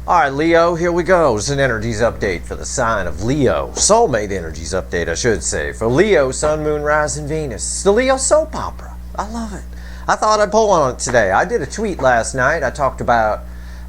Alright, Leo, here we go. It's an energies update for the sign of Leo. Soulmate energies update, I should say. For Leo, Sun, Moon, Rising, Venus. It's the Leo soap opera. I love it. I thought I'd pull on it today. I did a tweet last night. I talked about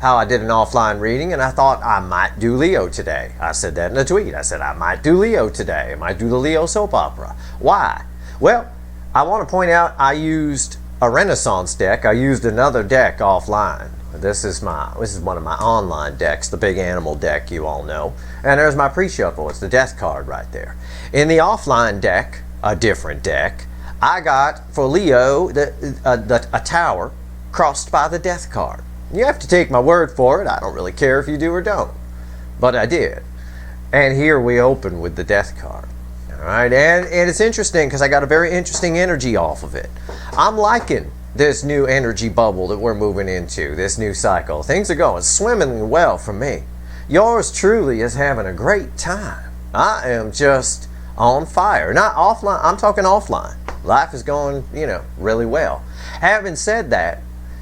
how I did an offline reading, and I thought I might do Leo today. I said that in a tweet. I said I might do Leo today. I might do the Leo soap opera. Why? Well, I want to point out I used a Renaissance deck. I used another deck offline. This is one of my online decks, the big animal deck you all know. And there's my pre-shuffle. It's the death card right there. In the offline deck, a different deck, I got for Leo a tower crossed by the death card. You have to take my word for it. I don't really care if you do or don't. But I did. And here we open with the death card. All right, and it's interesting because I got a very interesting energy off of it. I'm liking this new energy bubble that we're moving into, this new cycle. Things are going swimmingly well for me. Yours truly is having a great time. I am just on fire. Not offline, I'm talking offline. Life is going, really well. Having said that,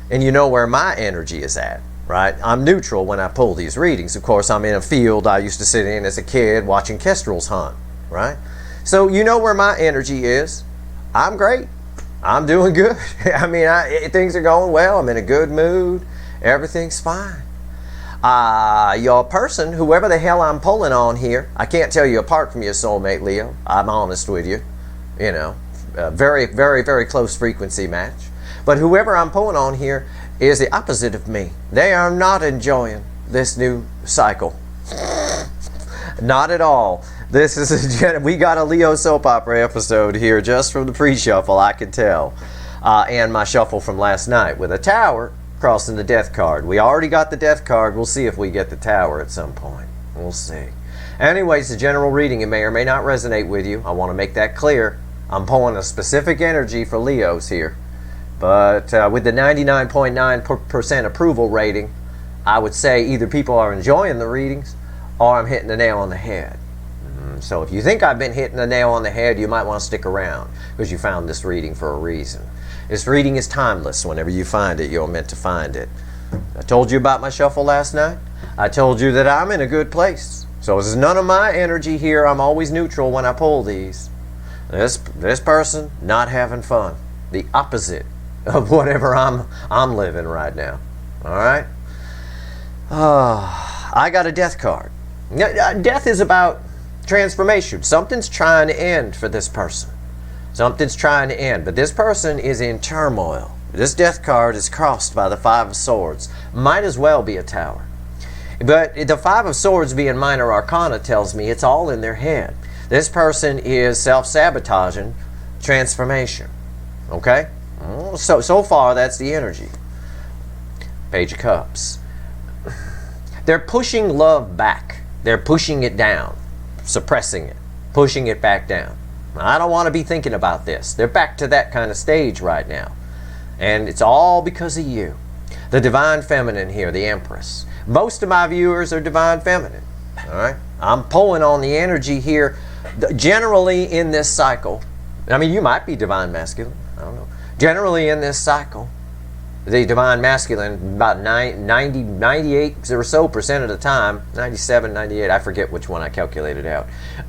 and you know where my energy is at, right? I'm neutral when I pull these readings. Of course, I'm in a field I used to sit in as a kid watching kestrels hunt, right? So you know where my energy is. I'm great. I'm doing good. I mean, things are going well. I'm in a good mood. Everything's fine. Your person, whoever the hell I'm pulling on here, I can't tell you apart from your soulmate, Leo. I'm honest with you. Very, very, very close frequency match. But whoever I'm pulling on here is the opposite of me. They are not enjoying this new cycle. Not at all. This is we got a Leo soap opera episode here just from the pre-shuffle, I can tell. And my shuffle from last night with a tower crossing the death card. We already got the death card. We'll see if we get the tower at some point. We'll see. Anyways, the general reading, it may or may not resonate with you. I want to make that clear. I'm pulling a specific energy for Leos here. But with the 99.9% approval rating, I would say either people are enjoying the readings or I'm hitting the nail on the head. So if you think I've been hitting the nail on the head, you might want to stick around because you found this reading for a reason. This reading is timeless. Whenever you find it, you're meant to find it. I told you about my shuffle last night. I told you that I'm in a good place. So this is none of my energy here. I'm always neutral when I pull these. This person not having fun. The opposite of whatever I'm living right now. All right? I got a death card. Death is about transformation. Something's trying to end for this person. Something's trying to end. But this person is in turmoil. This death card is crossed by the Five of Swords. Might as well be a tower. But the Five of Swords being minor arcana tells me it's all in their head. This person is self-sabotaging transformation. Okay? So far, that's the energy. Page of Cups. They're pushing love back. They're pushing it down. Suppressing it, pushing it back down. I don't want to be thinking about this. They're back to that kind of stage right now. And it's all because of you. The Divine Feminine here, the Empress. Most of my viewers are Divine Feminine. All right? I'm pulling on the energy here. Generally in this cycle, I mean, you might be Divine Masculine. I don't know. Generally in this cycle, the Divine Masculine, about 98 or so percent of the time, 97, 98, I forget which one I calculated out,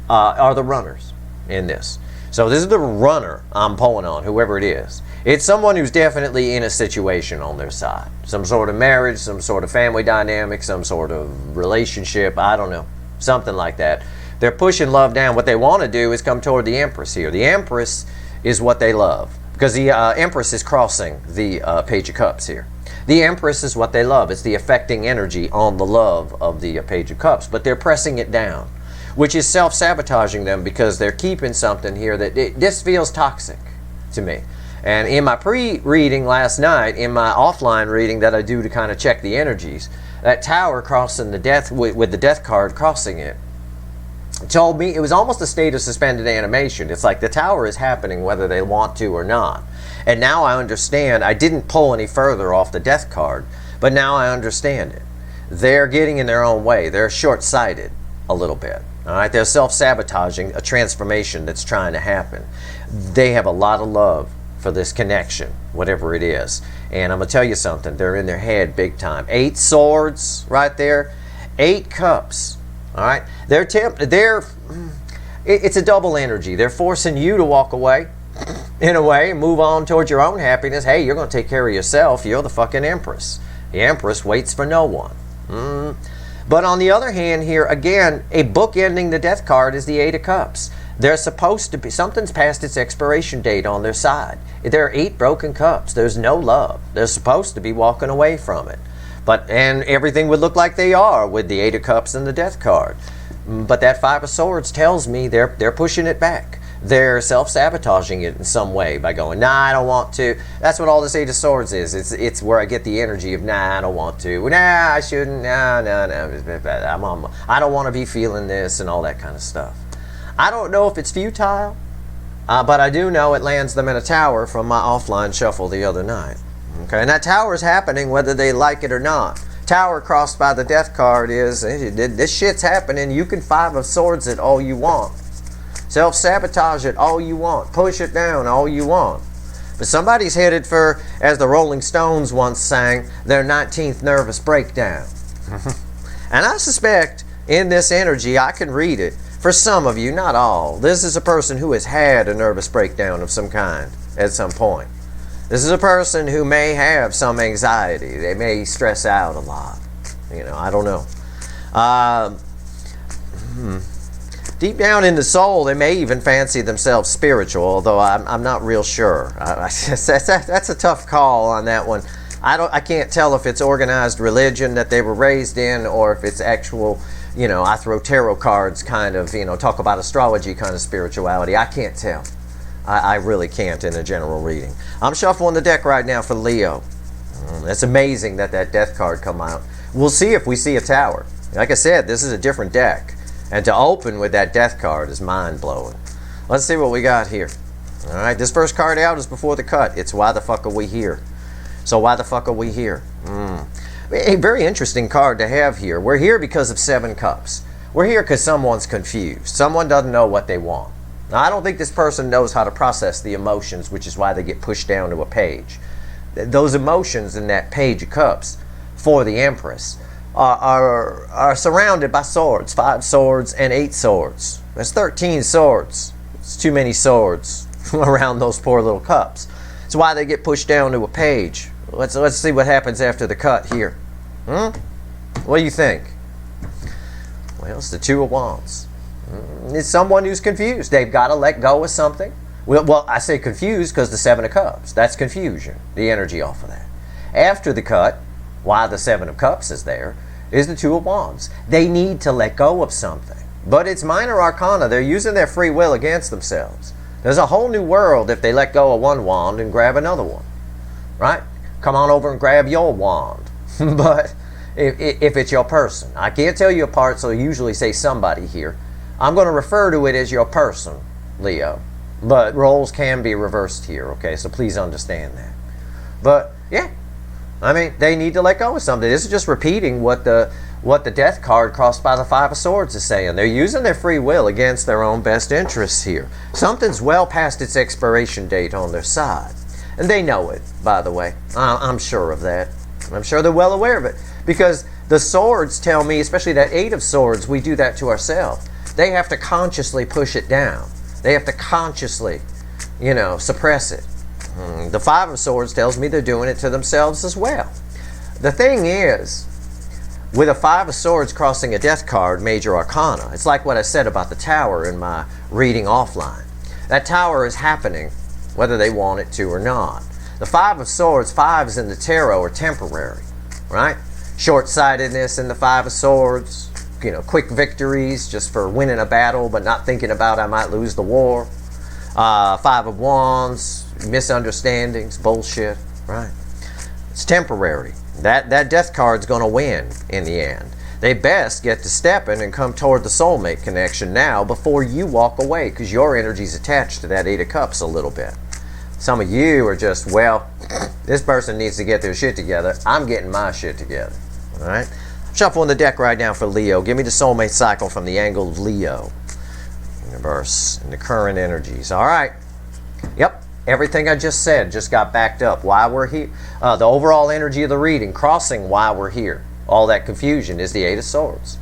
are the runners in this. So this is the runner I'm pulling on, whoever it is. It's someone who's definitely in a situation on their side. Some sort of marriage, some sort of family dynamic, some sort of relationship, I don't know. Something like that. They're pushing love down. What they want to do is come toward the Empress here. The Empress is what they love. Because the Empress is crossing the Page of Cups here. The Empress is what they love. It's the affecting energy on the love of the Page of Cups. But they're pressing it down, which is self-sabotaging them because they're keeping something here that this feels toxic to me. And in my pre-reading last night, in my offline reading that I do to kind of check the energies, that tower crossing the death with the death card crossing it, told me it was almost a state of suspended animation. It's like the tower is happening whether they want to or not. And now I understand. I didn't pull any further off the death card, but now I understand it. They're getting in their own way. They're short-sighted a little bit. All right, they're self-sabotaging a transformation that's trying to happen. They have a lot of love for this connection, whatever it is. And I'm going to tell you something. They're in their head big time. 8 swords right there. 8 cups. All right? It's a double energy. They're forcing you to walk away, in a way, and move on towards your own happiness. Hey, you're going to take care of yourself. You're the fucking empress. The empress waits for no one. But on the other hand here, again, a book ending the death card is the 8 of cups. They're supposed to be, something's past its expiration date on their side. There are 8 broken cups. There's no love. They're supposed to be walking away from it. And everything would look like they are with the 8 of cups and the death card. But that 5 of swords tells me they're pushing it back. They're self-sabotaging it in some way by going, nah, I don't want to. That's what all this 8 of swords is. It's where I get the energy of, nah, I don't want to. Nah, I shouldn't. No. I don't want to be feeling this and all that kind of stuff. I don't know if it's futile, but I do know it lands them in a tower from my offline shuffle the other night. Okay, and that tower is happening whether they like it or not. Tower crossed by the death card is, this shit's happening. You can 5 of swords it all you want. Self-sabotage it all you want. Push it down all you want. But somebody's headed for, as the Rolling Stones once sang, their 19th nervous breakdown. And I suspect in this energy, I can read it. For some of you, not all, this is a person who has had a nervous breakdown of some kind at some point. This is a person who may have some anxiety. They may stress out a lot. I don't know. Deep down in the soul, they may even fancy themselves spiritual, although I'm not real sure. That's a tough call on that one. I can't tell if it's organized religion that they were raised in or if it's actual, I throw tarot cards kind of, talk about astrology kind of spirituality. I can't tell. I really can't in a general reading. I'm shuffling the deck right now for Leo. It's amazing that death card come out. We'll see if we see a tower. Like I said, this is a different deck. And to open with that death card is mind-blowing. Let's see what we got here. All right, this first card out is before the cut. It's why the fuck are we here? So why the fuck are we here? A very interesting card to have here. We're here because of 7 cups. We're here because someone's confused. Someone doesn't know what they want. Now, I don't think this person knows how to process the emotions, which is why they get pushed down to a page. Those emotions in that page of cups for the Empress are surrounded by swords. 5 swords and 8 swords. That's 13 swords. It's too many swords around those poor little cups. That's why they get pushed down to a page. Let's see what happens after the cut here. What do you think? Well, it's the 2 of Wands. It's someone who's confused. They've got to let go of something. Well, I say confused because the 7 of Cups. That's confusion, the energy off of that. After the cut, why the 7 of Cups is there, is the 2 of Wands. They need to let go of something. But it's minor arcana. They're using their free will against themselves. There's a whole new world if they let go of one wand and grab another one. Right? Come on over and grab your wand. But if it's your person. I can't tell you apart, so I usually say somebody here. I'm going to refer to it as your person, Leo. But roles can be reversed here, okay? So please understand that. But, yeah. I mean, they need to let go of something. This is just repeating what the death card crossed by the 5 of Swords is saying. They're using their free will against their own best interests here. Something's well past its expiration date on their side. And they know it, by the way. I'm sure of that. I'm sure they're well aware of it. Because the swords tell me, especially that 8 of Swords, we do that to ourselves. They have to consciously push it down. They have to consciously, suppress it. The 5 of Swords tells me they're doing it to themselves as well. The thing is, with a 5 of Swords crossing a death card, major arcana, it's like what I said about the tower in my reading offline. That tower is happening whether they want it to or not. The 5 of Swords, 5s in the tarot are temporary, right? Short-sightedness in the 5 of Swords, quick victories just for winning a battle but not thinking about I might lose the war. 5 of Wands, misunderstandings, bullshit, right? It's temporary. That death card's going to win in the end. They best get to stepping and come toward the soulmate connection now before you walk away, because your energy's attached to that 8 of Cups a little bit. Some of you are just, well, this person needs to get their shit together. I'm getting my shit together. All right? Shuffling the deck right now for Leo. Give me the soulmate cycle from the angle of Leo. Universe and the current energies. All right. Yep. Everything I just said just got backed up. Why we're here. The overall energy of the reading, crossing why we're here. All that confusion is the Eight of Swords.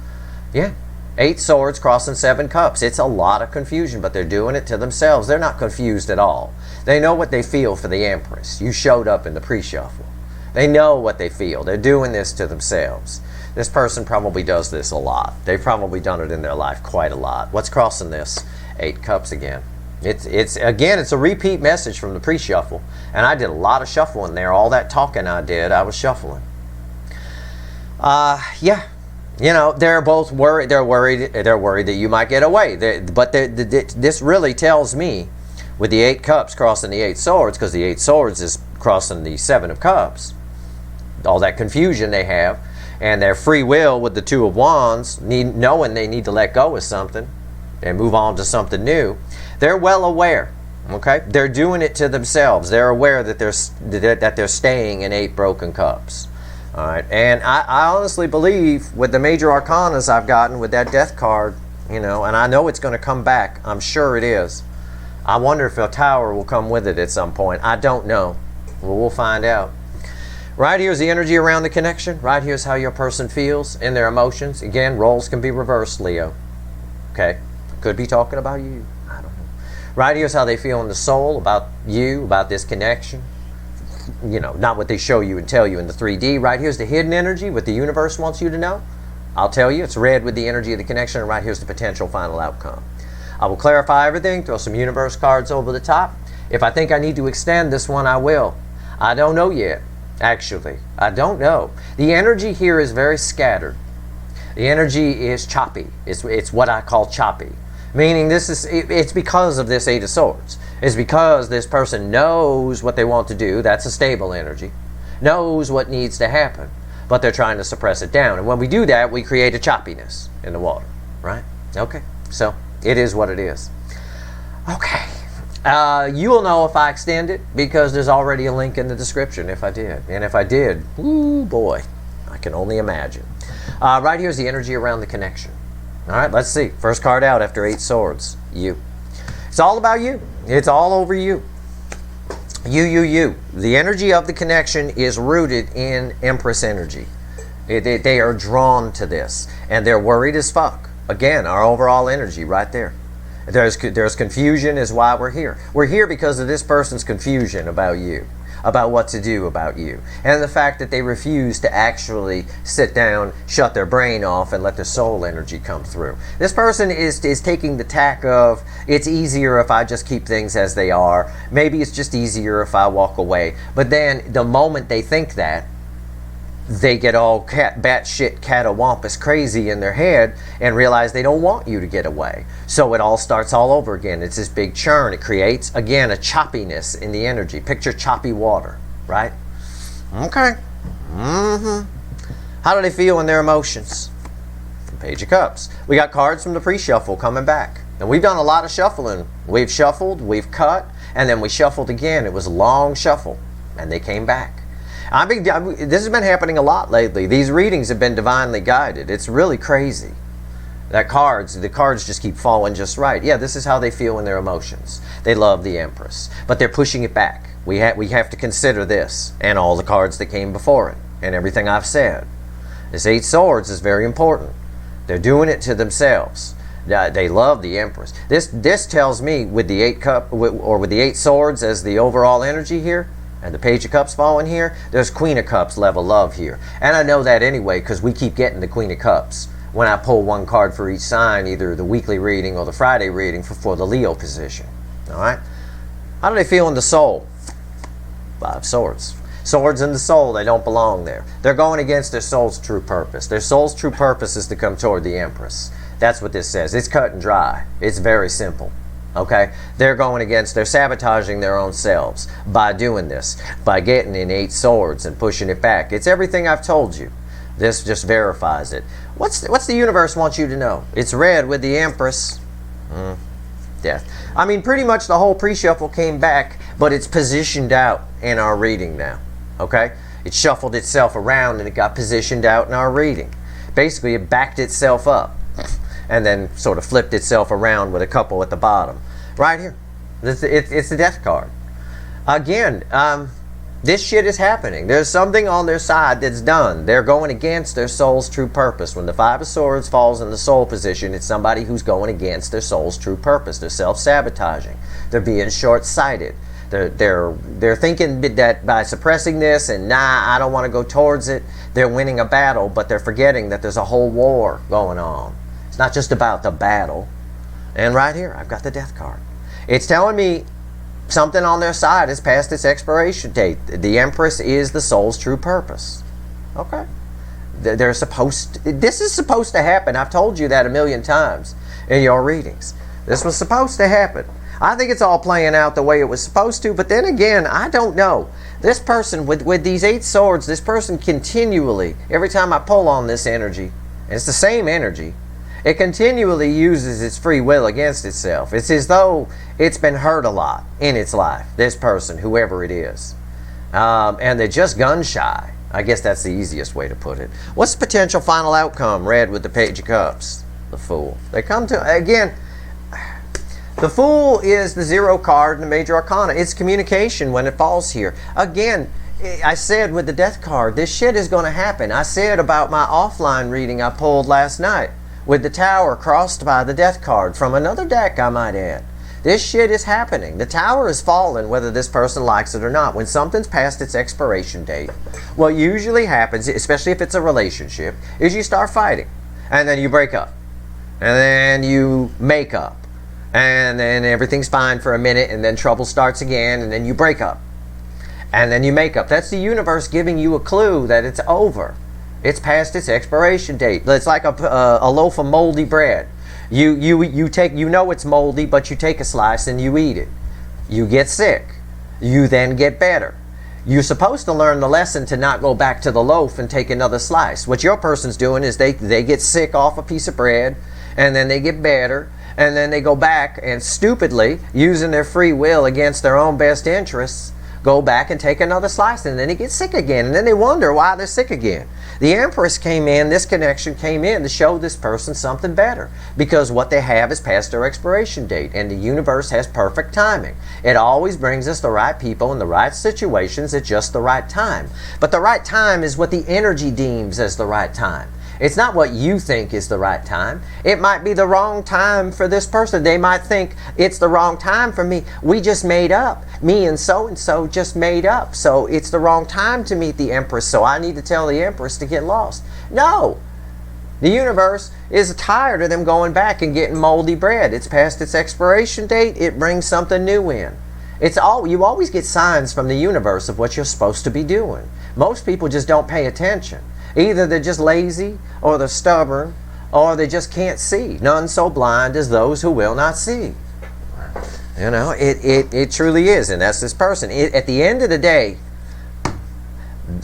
Yeah. 8 swords crossing 7 cups. It's a lot of confusion, but they're doing it to themselves. They're not confused at all. They know what they feel for the Empress. You showed up in the pre-shuffle. They know what they feel. They're doing this to themselves. This person probably does this a lot. They've probably done it in their life quite a lot. What's crossing this? 8 cups again. It's a repeat message from the pre-shuffle. And I did a lot of shuffling there. All that talking I did, I was shuffling. Yeah. You know, they're both worried. They're worried that you might get away. This really tells me, with the 8 cups crossing the 8 swords, because the 8 swords is crossing the 7 of cups, all that confusion they have, and their free will with the 2 of wands, knowing they need to let go of something and move on to something new. They're well aware. Okay, they're doing it to themselves. They're aware that they're staying in 8 broken cups. All right, and I honestly believe with the major arcanas I've gotten with that death card, you know, and I know it's going to come back. I'm sure it is. I wonder if a tower will come with it at some point. I don't know. Well, we'll find out. Right here's the energy around the connection. Right here's how your person feels in their emotions. Again, roles can be reversed, Leo. Okay, could be talking about you. I don't know. Right here's how they feel in the soul about you, about this connection. You know, not what they show you and tell you in the 3D. Right here's the hidden energy, what the universe wants you to know. I'll tell you, it's red with the energy of the connection, and right here's the potential final outcome. I will clarify everything, throw some universe cards over the top. If I think I need to extend this one, I will. I don't know yet, actually. I don't know. The energy here is very scattered. The energy is choppy. It's what I call choppy. Meaning it's because of this 8 of Swords. It's because this person knows what they want to do. That's a stable energy. Knows what needs to happen. But they're trying to suppress it down. And when we do that, we create a choppiness in the water. Right? Okay. So, it is what it is. Okay. You will know if I extend it because there's already a link in the description if I did. And if I did, ooh boy, I can only imagine. Right here's the energy around the connection. All right, let's see. First card out after 8 swords. You. It's all about you. It's all over you. You. The energy of the connection is rooted in Empress energy. They are drawn to this. And they're worried as fuck. Again, our overall energy right there. There's confusion is why we're here. We're here because of this person's confusion about you. About what to do about you. And the fact that they refuse to actually sit down, shut their brain off, and let their soul energy come through. This person is taking the tack of, it's easier if I just keep things as they are. Maybe it's just easier if I walk away. But then, the moment they think that, they get all batshit catawampus crazy in their head and realize they don't want you to get away. So it all starts all over again. It's this big churn. It creates, again, a choppiness in the energy. Picture choppy water, right? Okay. How do they feel in their emotions? Page of Cups. We got cards from the pre-shuffle coming back. And we've done a lot of shuffling. We've shuffled, we've cut, and then we shuffled again. It was a long shuffle, and they came back. This has been happening a lot lately. These readings have been divinely guided. It's really crazy. The cards just keep falling just right. Yeah, this is how they feel in their emotions. They love the Empress, but they're pushing it back. We have to consider this and all the cards that came before it and everything I've said. This 8 swords is very important. They're doing it to themselves. They love the Empress. This tells me with the 8 swords as the overall energy here, and the Page of Cups falling here, there's Queen of Cups level love here. And I know that anyway because we keep getting the Queen of Cups when I pull one card for each sign, either the weekly reading or the Friday reading for the Leo position. All right? How do they feel in the soul? 5 swords. Swords in the soul, they don't belong there. They're going against their soul's true purpose. Their soul's true purpose is to come toward the Empress. That's what this says. It's cut and dry. It's very simple. Okay, they're sabotaging their own selves by doing this, by getting in 8 swords and pushing it back. It's everything I've told you. This just verifies it. What's the universe want you to know? It's red with the Empress. Death. I mean, pretty much the whole pre-shuffle came back, but it's positioned out in our reading now. Okay, it shuffled itself around and it got positioned out in our reading. Basically, it backed itself up and then sort of flipped itself around with a couple at the bottom. Right here. It's the death card. Again, this shit is happening. There's something on their side that's done. They're going against their soul's true purpose. When the Five of Swords falls in the soul position, it's somebody who's going against their soul's true purpose. They're self-sabotaging. They're being short-sighted. They're thinking that by suppressing this and I don't want to go towards it, they're winning a battle, but they're forgetting that there's a whole war going on. It's not just about the battle. And right here, I've got the Death card. It's telling me something on their side is past its expiration date. The Empress is the soul's true purpose. Okay. This is supposed to happen. I've told you that a million times in your readings. This was supposed to happen. I think it's all playing out the way it was supposed to, but then again, I don't know. This person, with these 8 swords, this person continually, every time I pull on this energy, and it's the same energy, it continually uses its free will against itself. It's as though it's been hurt a lot in its life, this person, whoever it is. And they're just gun shy. I guess that's the easiest way to put it. What's the potential final outcome read with the Page of Cups? The Fool. They come to, again, the Fool is the 0 card in the Major Arcana. It's communication when it falls here. Again, I said with the Death card, this shit is going to happen. I said about my offline reading I pulled last night with the Tower crossed by the Death card from another deck, I might add. This shit is happening. The Tower is falling whether this person likes it or not. When something's past its expiration date, what usually happens, especially if it's a relationship, is you start fighting. And then you break up. And then you make up. And then everything's fine for a minute, and then trouble starts again, and then you break up. And then you make up. That's the universe giving you a clue that it's over. It's past its expiration date. It's like a loaf of moldy bread. You take, you know it's moldy, but you take a slice and you eat it. You get sick. You then get better. You're supposed to learn the lesson to not go back to the loaf and take another slice. What your person's doing is they get sick off a piece of bread, and then they get better, and then they go back and stupidly, using their free will against their own best interests, go back and take another slice, and then they get sick again, and then they wonder why they're sick again. The Empress came in, this connection came in to show this person something better, because what they have is past their expiration date, and the universe has perfect timing. It always brings us the right people in the right situations at just the right time. But the right time is what the energy deems as the right time. It's not what you think is the right time. It might be the wrong time for this person. They might think it's the wrong time for me. We just made up. Me and so just made up. So it's the wrong time to meet the Empress. So I need to tell the Empress to get lost. No. The universe is tired of them going back and getting moldy bread. It's past its expiration date. It brings something new in. You always get signs from the universe of what you're supposed to be doing. Most people just don't pay attention. Either they're just lazy, or they're stubborn, or they just can't see. None so blind as those who will not see. You know, it truly is, and that's this person. At the end of the day,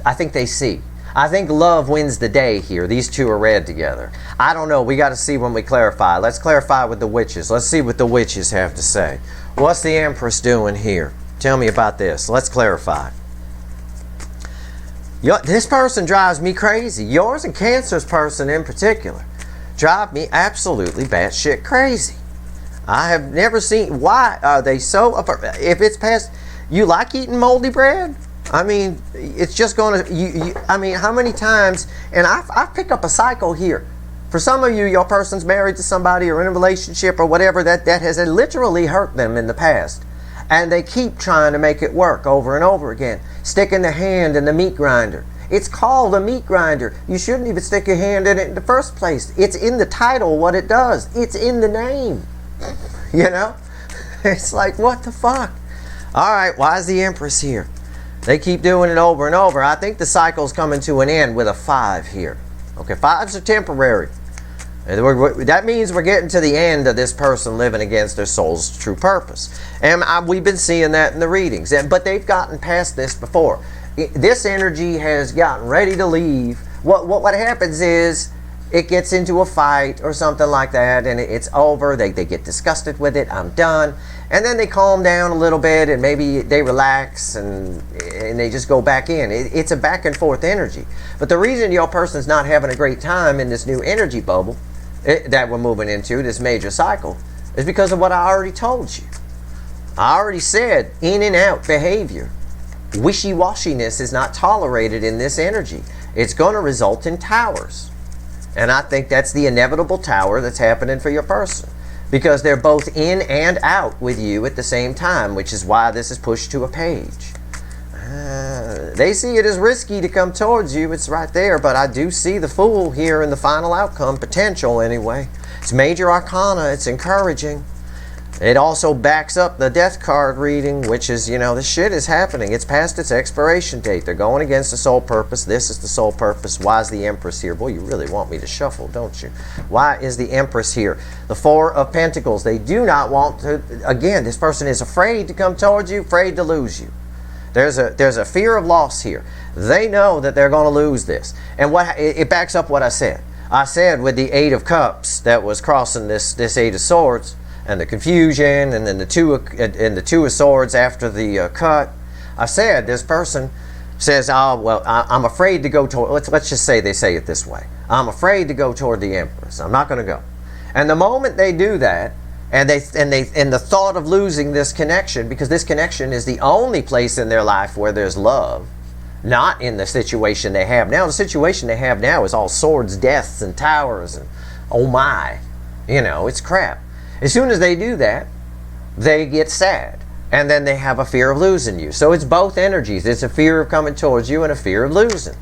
I think they see. I think love wins the day here. These two are read together. I don't know. We got to see when we clarify. Let's clarify with the witches. Let's see what the witches have to say. What's the Empress doing here? Tell me about this. Let's clarify. This person drives me crazy. Yours and Cancer's person in particular drive me absolutely batshit crazy. I have never seen, why are they so, if it's past, you like eating moldy bread? I mean, it's just going to, I mean, how many times, and I pick up a cycle here. For some of you, your person's married to somebody or in a relationship or whatever, that has literally hurt them in the past. And they keep trying to make it work over and over again. Sticking their hand in the meat grinder. It's called a meat grinder. You shouldn't even stick your hand in it in the first place. It's in the title what it does. It's in the name. You know? It's like, what the fuck? Alright, why is the Empress here? They keep doing it over and over. I think the cycle's coming to an end with a 5 here. Okay, 5s are temporary. That means we're getting to the end of this person living against their soul's true purpose. And we've been seeing that in the readings. But they've gotten past this before. This energy has gotten ready to leave. What happens is it gets into a fight or something like that, and it's over. They get disgusted with it. I'm done. And then they calm down a little bit, and maybe they relax, and they just go back in. It's a back and forth energy. But the reason your person's not having a great time in this new energy bubble that we're moving into, this major cycle, is because of what I already told you. I already said in and out behavior. Wishy-washiness is not tolerated in this energy. It's going to result in towers. And I think that's the inevitable tower that's happening for your person. Because they're both in and out with you at the same time, which is why this is pushed to a page. They see it as risky to come towards you. It's right there, but I do see the Fool here in the final outcome, potential anyway. It's major arcana. It's encouraging. It also backs up the death card reading, which is, this shit is happening. It's past its expiration date. They're going against the soul purpose. This is the soul purpose. Why is the Empress here? Boy, you really want me to shuffle, don't you? Why is the Empress here? The Four of Pentacles. They do not want to, again, this person is afraid to come towards you, afraid to lose you. There's a fear of loss here. They know that they're going to lose this. And it backs up what I said. I said with the Eight of Cups that was crossing this Eight of Swords, and the confusion, and then the two of Swords after the cut. I said this person says, "Oh well, I'm afraid to go toward." Let's just say they say it this way: "I'm afraid to go toward the Empress. I'm not going to go." And the moment they do that, and the thought of losing this connection, because this connection is the only place in their life where there's love, not in the situation they have now. The situation they have now is all swords, deaths, and towers, and oh my, it's crap. As soon as they do that, they get sad. And then they have a fear of losing you. So it's both energies. It's a fear of coming towards you and a fear of losing.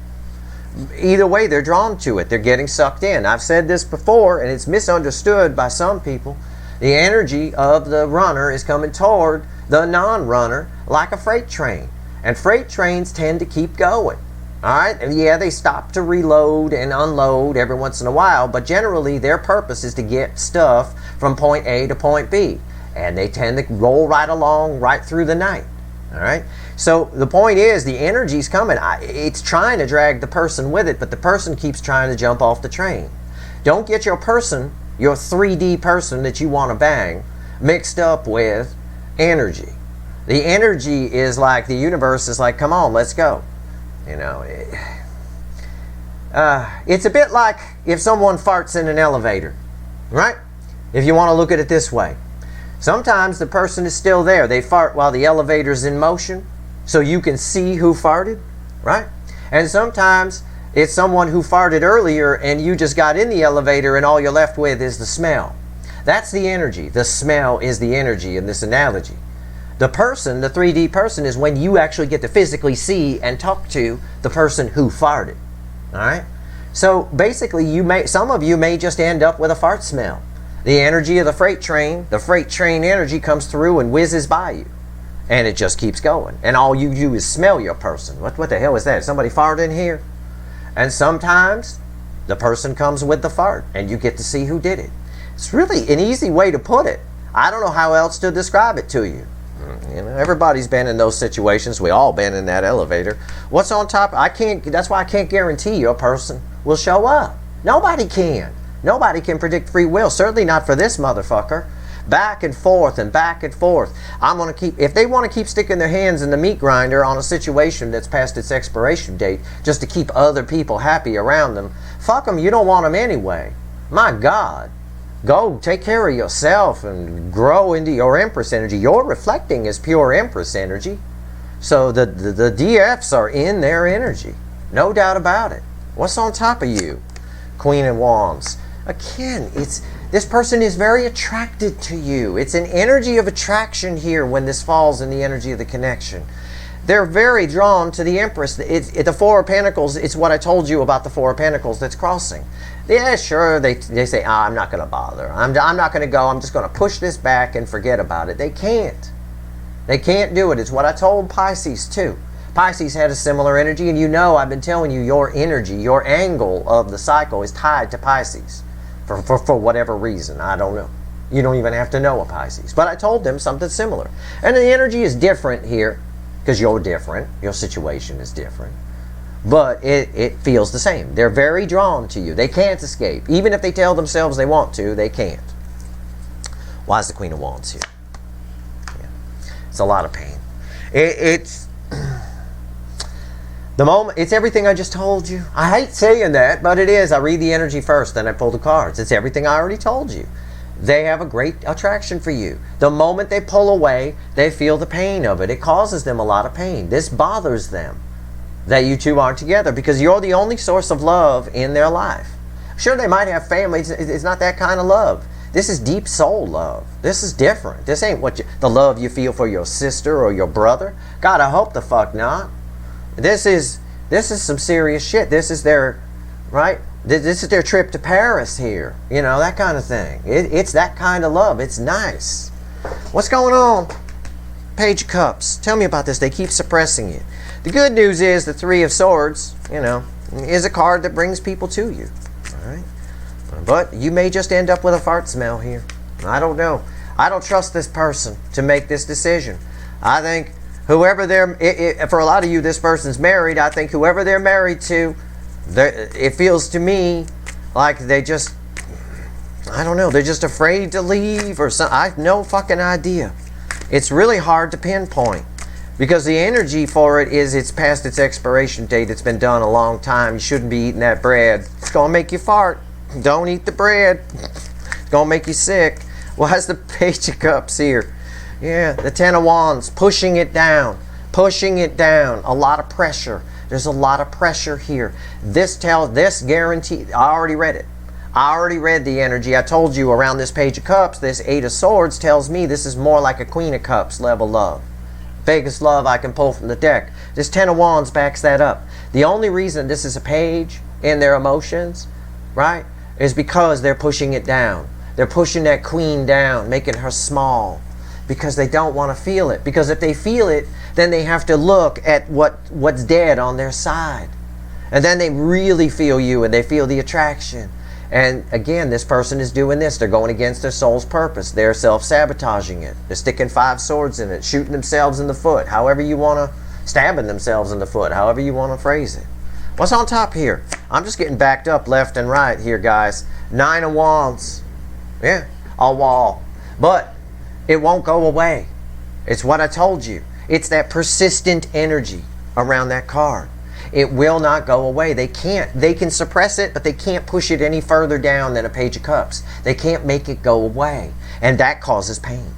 Either way, they're drawn to it. They're getting sucked in. I've said this before, and it's misunderstood by some people. The energy of the runner is coming toward the non-runner like a freight train. And freight trains tend to keep going. All right, and yeah, they stop to reload and unload every once in a while, but generally their purpose is to get stuff from point A to point B, and they tend to roll right along right through the night. All right, so the point is the energy's coming. It's trying to drag the person with it, but the person keeps trying to jump off the train. Don't get your person, your 3D person that you want to bang, mixed up with energy. The energy is like, the universe is like, come on, let's go. It's a bit like if someone farts in an elevator, right? If you want to look at it this way. Sometimes the person is still there. They fart while the elevator's in motion, so you can see who farted, right? And sometimes it's someone who farted earlier and you just got in the elevator and all you're left with is the smell. That's the energy. The smell is the energy in this analogy. The person, the 3D person, is when you actually get to physically see and talk to the person who farted. All right? So basically, some of you may just end up with a fart smell. The energy of the freight train energy comes through and whizzes by you. And it just keeps going. And all you do is smell your person. What the hell is that? Somebody farted in here? And sometimes the person comes with the fart and you get to see who did it. It's really an easy way to put it. I don't know how else to describe it to you. Everybody's been in those situations. We all been in that elevator. What's on top? That's why I can't guarantee your person will show up. Nobody can. Nobody can predict free will. Certainly not for this motherfucker. Back and forth and back and forth. If they want to keep sticking their hands in the meat grinder on a situation that's past its expiration date just to keep other people happy around them, fuck them. You don't want them anyway. My God. Go take care of yourself and grow into your Empress energy. You're reflecting as pure Empress energy. So the DFs are in their energy. No doubt about it. What's on top of you? Queen of Wands. Again, this person is very attracted to you. It's an energy of attraction here when this falls in the energy of the connection. They're very drawn to the Empress. The Four of Pentacles, it's what I told you about the Four of Pentacles that's crossing. Yeah, sure, they say, I'm not going to bother. I'm not going to go. I'm just going to push this back and forget about it. They can't. They can't do it. It's what I told Pisces too. Pisces had a similar energy, and I've been telling you, your energy, your angle of the cycle is tied to Pisces for whatever reason. I don't know. You don't even have to know a Pisces. But I told them something similar. And the energy is different here because you're different. Your situation is different. But it feels the same. They're very drawn to you. They can't escape. Even if they tell themselves they want to, they can't. Why is the Queen of Wands here? Yeah. It's a lot of pain. It's the moment. It's everything I just told you. I hate saying that, but it is. I read the energy first, then I pull the cards. It's everything I already told you. they have a great attraction for you. The moment they pull away, they feel the pain of it. It causes them a lot of pain. This bothers them that you two aren't together because you're the only source of love in their life. Sure, they might have families. It's not that kind of love. This is deep soul love. This is different. This ain't the love you feel for your sister or your brother. God, I hope the fuck not. This is some serious shit. This is their, right? This is their trip to Paris here. You know, that kind of thing. It's that kind of love. It's nice. What's going on? Page of Cups. Tell me about this. They keep suppressing it. The good news is the Three of Swords, you know, is a card that brings people to you. All right? But you may just end up with a fart smell here. I don't know. I don't trust this person to make this decision. I think whoever for a lot of you, this person's married. I think whoever they're married to, it feels to me like they just, I don't know, they're just afraid to leave or something. I have no fucking idea. It's really hard to pinpoint because the energy for it is it's past its expiration date. It's been done a long time. You shouldn't be eating that bread. It's going to make you fart. Don't eat the bread. It's going to make you sick. Why is the Page of Cups here? Yeah, the Ten of Wands, pushing it down. Pushing it down. A lot of pressure. There's a lot of pressure here. This guarantee, I already read it. I already read the energy. I told you around this Page of Cups, this Eight of Swords tells me this is more like a Queen of Cups level love. Biggest love I can pull from the deck. This Ten of Wands backs that up. The only reason this is a page in their emotions, right, is because they're pushing it down. They're pushing that queen down, making her small, because they don't want to feel it. Because if they feel it, then they have to look at what's dead on their side. And then they really feel you and they feel the attraction. And again, this person is doing this. They're going against their soul's purpose. They're self-sabotaging it. They're sticking 5 swords in it, shooting themselves in the foot, however you want to, stabbing themselves in the foot, however you want to phrase it. What's on top here? I'm just getting backed up left and right here, guys. 9 of Wands. Yeah, a wall. But it won't go away. It's what I told you. It's that persistent energy around that card. It will not go away. They can't. They can suppress it, but they can't push it any further down than a Page of Cups. They can't make it go away. And that causes pain.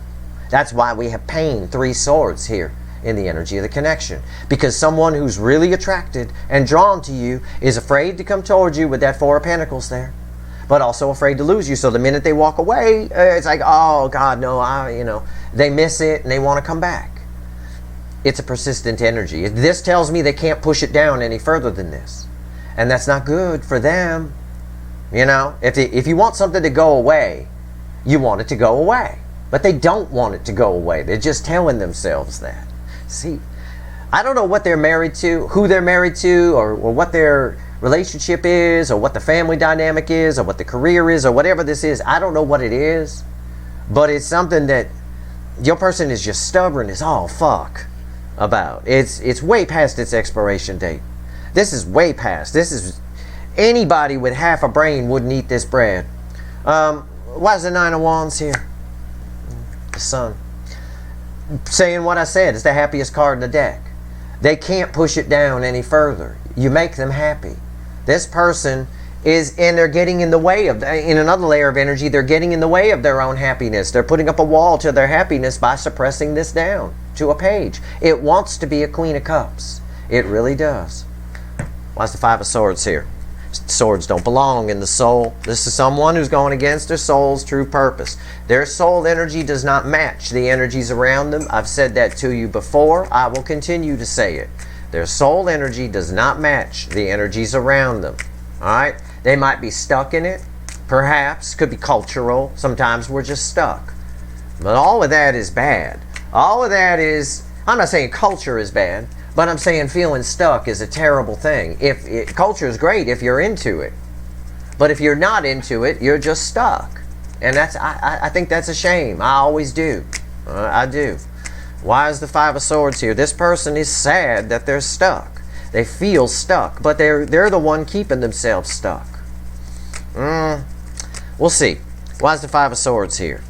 That's why we have pain, 3 swords here in the energy of the connection. Because someone who's really attracted and drawn to you is afraid to come towards you with that 4 of Pentacles there, but also afraid to lose you. So the minute they walk away, it's like, oh God, no, they miss it and they want to come back. It's a persistent energy. This tells me they can't push it down any further than this. And that's not good for them. You know, if you want something to go away, you want it to go away. But they don't want it to go away. They're just telling themselves that. See, I don't know what they're married to, who they're married to, or what their relationship is, or what the family dynamic is, or what the career is, or whatever this is. I don't know what it is. But it's something that your person is just stubborn as all fuck about. It's way past its expiration date. This is way past. This is, anybody with half a brain wouldn't eat this bread. Why is the 9 of Wands here? The Sun. Saying what I said, it's the happiest card in the deck. They can't push it down any further. You make them happy. This person is, and they're getting in the way of, in another layer of energy, they're getting in the way of their own happiness. They're putting up a wall to their happiness by suppressing this down to a page. It wants to be a Queen of Cups. It really does. Why's the 5 of Swords here? Swords don't belong in the soul. This is someone who's going against their soul's true purpose. Their soul energy does not match the energies around them. I've said that to you before. I will continue to say it. Their soul energy does not match the energies around them. Alright? They might be stuck in it. Perhaps. Could be cultural. Sometimes we're just stuck. But all of that is bad. All of that is, I'm not saying culture is bad, but I'm saying feeling stuck is a terrible thing. Culture is great if you're into it. But if you're not into it, you're just stuck. And that's, I think that's a shame. I always do. I do. Why is the 5 of Swords here? This person is sad that they're stuck. They feel stuck, but they're the one keeping themselves stuck. We'll see. Why is the 5 of Swords here?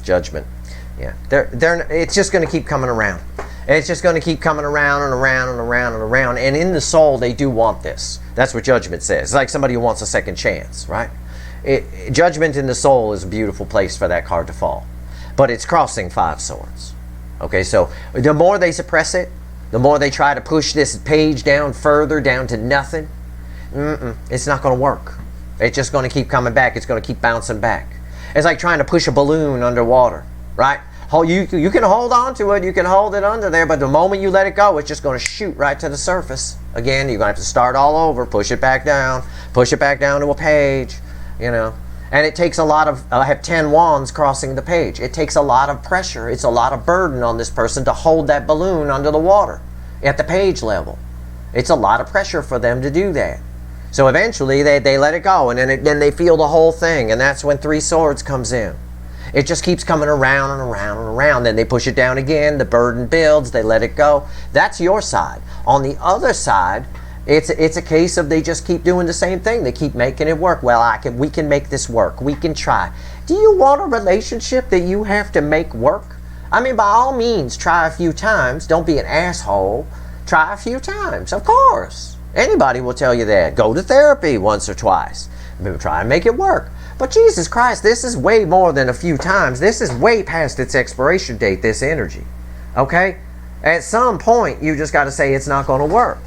Judgment. Yeah. It's just going to keep coming around. It's just going to keep coming around and around and around and around. And in the soul, they do want this. That's what Judgment says. It's like somebody who wants a second chance, right? Judgment in the Soul is a beautiful place for that card to fall. But it's crossing 5 swords. Okay, so the more they suppress it, the more they try to push this page down further, down to nothing, it's not going to work. It's just going to keep coming back. It's going to keep bouncing back. It's like trying to push a balloon underwater, right? You can hold on to it, you can hold it under there, but the moment you let it go, it's just going to shoot right to the surface. Again, you're going to have to start all over, push it back down to a page, you know. And it takes a lot of, I have 10 wands crossing the page. It takes a lot of pressure. It's a lot of burden on this person to hold that balloon under the water at the page level. It's a lot of pressure for them to do that. So eventually they let it go, and then they feel the whole thing, and that's when 3 swords comes in. It just keeps coming around and around and around. Then they push it down again. The burden builds. They let it go. That's your side. On the other side, it's a case of they just keep doing the same thing. They keep making it work. Well, we can make this work. We can try. Do you want a relationship that you have to make work? I mean, by all means, try a few times. Don't be an asshole. Try a few times, of course. Anybody will tell you that. Go to therapy once or twice. Try and make it work. But Jesus Christ, this is way more than a few times. This is way past its expiration date, this energy. Okay? At some point, you just got to say it's not going to work.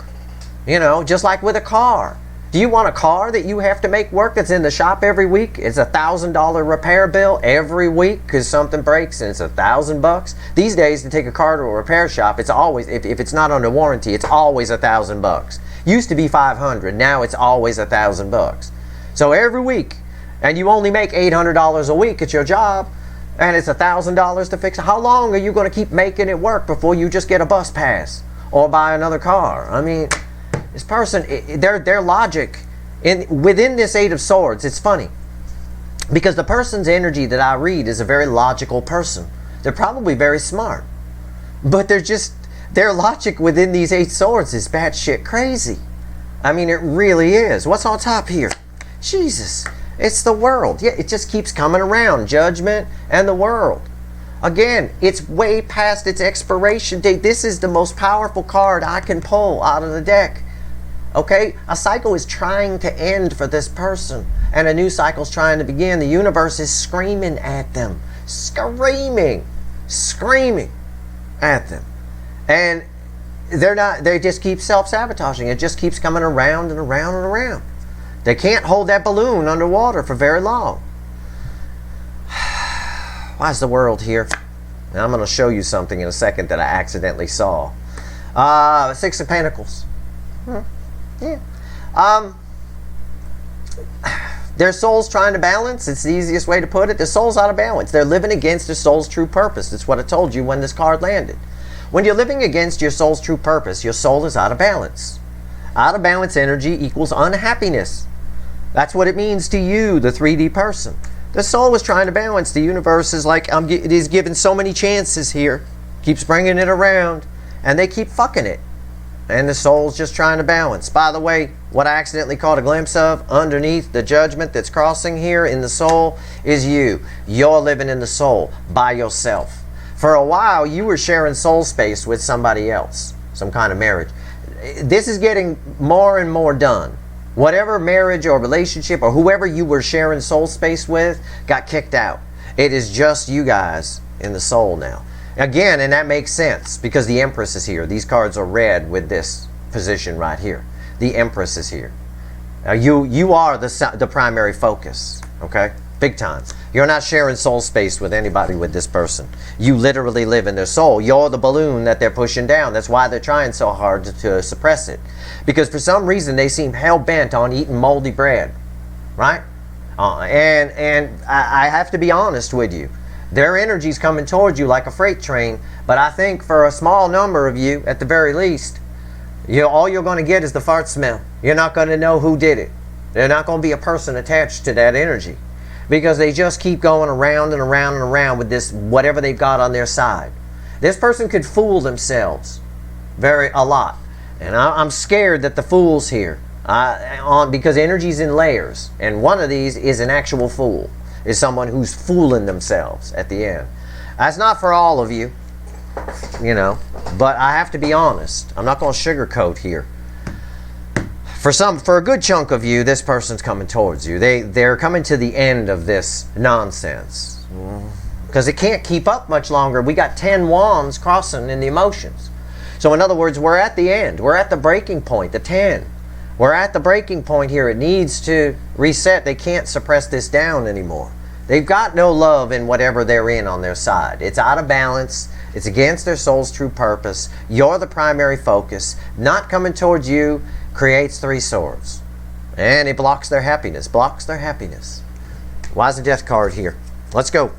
You know, just like with a car. Do you want a car that you have to make work that's in the shop every week? It's a $1,000 repair bill every week because something breaks and it's $1,000. These days, to take a car to a repair shop, it's always, if it's not under warranty, it's always $1,000. Used to be $500. Now it's always $1,000. So every week, and you only make $800 a week at your job, and it's $1,000 to fix it. How long are you going to keep making it work before you just get a bus pass or buy another car? I mean, this person, their logic within this 8 of Swords, it's funny because the person's energy that I read is a very logical person. They're probably very smart, but their logic within these 8 swords is batshit crazy. I mean, it really is. What's on top here? Jesus. It's the world. Yeah, it just keeps coming around. Judgment and the world. Again, it's way past its expiration date. This is the most powerful card I can pull out of the deck. Okay? A cycle is trying to end for this person, and a new cycle is trying to begin. The universe is screaming at them. Screaming at them. And they just keep self-sabotaging. It just keeps coming around and around and around. They can't hold that balloon underwater for very long. Why is the world here? And I'm going to show you something in a second that I accidentally saw. 6 of Pentacles. Yeah. Their soul's trying to balance. It's the easiest way to put it. Their soul's out of balance. They're living against their soul's true purpose. That's what I told you when this card landed. When you're living against your soul's true purpose, your soul is out of balance. Out of balance energy equals unhappiness. That's what it means to you, the 3D person. The soul is trying to balance. The universe is like, it is given so many chances here. Keeps bringing it around. And they keep fucking it. And the soul's just trying to balance. By the way, what I accidentally caught a glimpse of underneath the judgment that's crossing here in the soul is you. You're living in the soul by yourself. For a while, you were sharing soul space with somebody else. Some kind of marriage. This is getting more and more done. Whatever marriage or relationship or whoever you were sharing soul space with got kicked out. It is just you guys in the soul now. Again, and that makes sense because the Empress is here. These cards are red with this position right here. The Empress is here. You are the primary focus, okay? Big time. You're not sharing soul space with anybody with this person. You literally live in their soul. You're the balloon that they're pushing down. That's why they're trying so hard to suppress it. Because for some reason they seem hell-bent on eating moldy bread. Right? And I have to be honest with you. Their energy's coming towards you like a freight train. But I think for a small number of you, at the very least, all you're going to get is the fart smell. You're not going to know who did it. There's not going to be a person attached to that energy. Because they just keep going around and around and around with this, whatever they've got on their side. This person could fool themselves a lot. And I'm scared that the fool's here. Because energy's in layers. And one of these is an actual fool. Is someone who's fooling themselves at the end. That's not for all of you. You know. But I have to be honest. I'm not going to sugarcoat here. For a good chunk of you, this person's coming towards you. They're coming to the end of this nonsense. Because it can't keep up much longer. We got 10 wands crossing in the emotions. So in other words, we're at the end. We're at the breaking point, the 10. We're at the breaking point here. It needs to reset. They can't suppress this down anymore. They've got no love in whatever they're in on their side. It's out of balance. It's against their soul's true purpose. You're the primary focus. Not coming towards you creates 3 swords. And it blocks their happiness. Blocks their happiness. Why is the death card here? Let's go.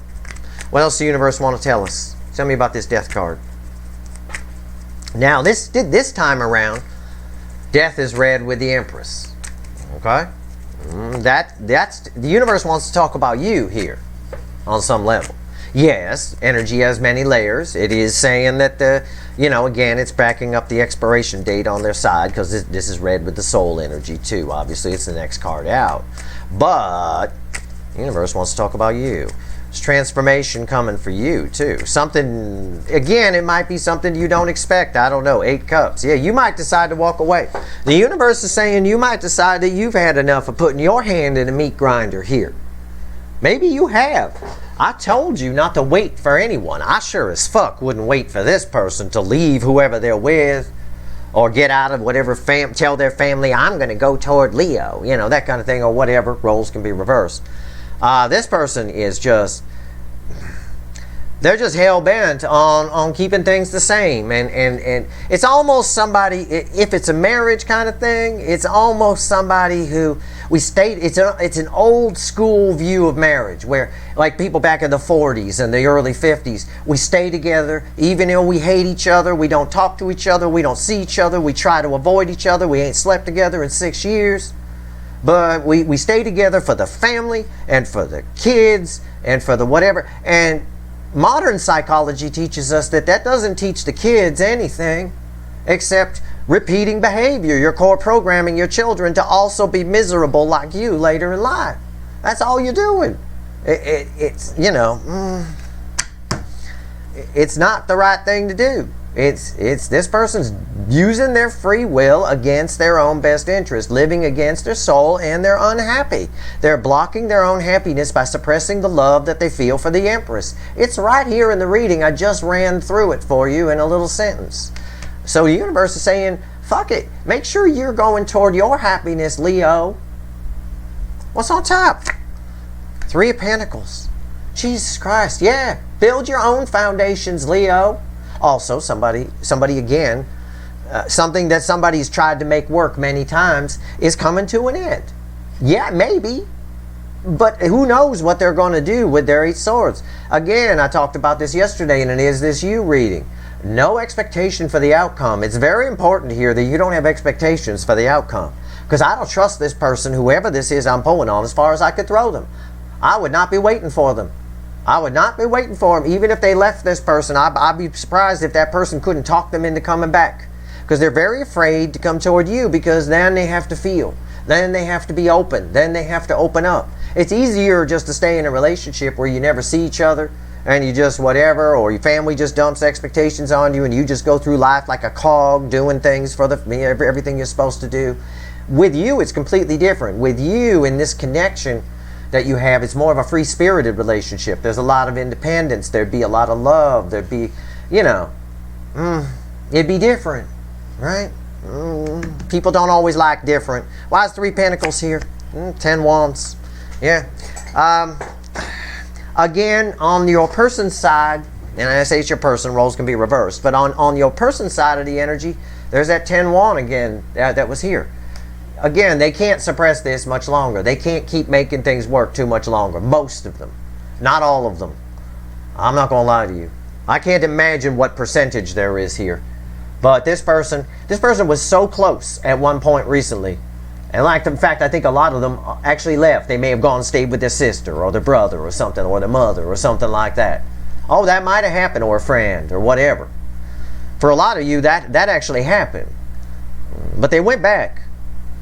What else does the universe want to tell us? Tell me about this death card. Now, this time around, death is read with the Empress. Okay? That's the universe wants to talk about you here on some level. Yes, energy has many layers. It is saying that again, it's backing up the expiration date on their side because this is read with the soul energy too. Obviously, it's the next card out. But the universe wants to talk about you. There's transformation coming for you too. Something, again, it might be something you don't expect. I don't know, 8 cups. Yeah, you might decide to walk away. The universe is saying you might decide that you've had enough of putting your hand in a meat grinder here. Maybe you have. I told you not to wait for anyone. I sure as fuck wouldn't wait for this person to leave whoever they're with or get out of whatever, tell their family, I'm going to go toward Leo, that kind of thing, or whatever. Roles can be reversed. This person is they're just hell-bent on keeping things the same. And it's almost somebody, if it's a marriage kind of thing, it's almost somebody who, it's an old school view of marriage where, like people back in the 40s and the early 50s, we stay together, even though we hate each other, we don't talk to each other, we don't see each other, we try to avoid each other, we ain't slept together in 6 years. But we stay together for the family and for the kids and for the whatever. And modern psychology teaches us that doesn't teach the kids anything except repeating behavior. You're core programming your children to also be miserable like you later in life. That's all you're doing. It's not the right thing to do. It's this person's using their free will against their own best interest, living against their soul, and they're unhappy. They're blocking their own happiness by suppressing the love that they feel for the Empress. It's right here in the reading. I just ran through it for you in a little sentence. So the universe is saying, fuck it. Make sure you're going toward your happiness, Leo. What's on top? 3 of Pentacles. Jesus Christ. Yeah. Build your own foundations, Leo. Also, somebody again, something that somebody's tried to make work many times is coming to an end. Yeah, maybe. But who knows what they're going to do with their 8 swords. Again, I talked about this yesterday, and it is this you reading. No expectation for the outcome. It's very important here that you don't have expectations for the outcome. Because I don't trust this person, whoever this is I'm pulling on, as far as I could throw them. I would not be waiting for them. I would not be waiting for them. Even if they left this person, I'd be surprised if that person couldn't talk them into coming back. Because they're very afraid to come toward you, because then they have to feel. Then they have to be open. Then they have to open up. It's easier just to stay in a relationship where you never see each other and you just whatever, or your family just dumps expectations on you and you just go through life like a cog doing things for everything you're supposed to do. With you, it's completely different. With you, in this connection that you have, it's more of a free-spirited relationship. There's a lot of independence. There'd be a lot of love. There'd be, it'd be different, right? People don't always like different. Why is 3 Pentacles here? 10 Wands. Yeah. Again, on your person's side, and I say it's your person, roles can be reversed, but on your person's side of the energy, there's that 10 Wand again that was here. Again, they can't suppress this much longer. They can't keep making things work too much longer. Most of them. Not all of them. I'm not going to lie to you. I can't imagine what percentage there is here. But this person was so close at one point recently. And in fact, I think a lot of them actually left. They may have gone and stayed with their sister or their brother or something, or their mother or something like that. Oh, that might have happened, or a friend or whatever. For a lot of you, that actually happened. But they went back.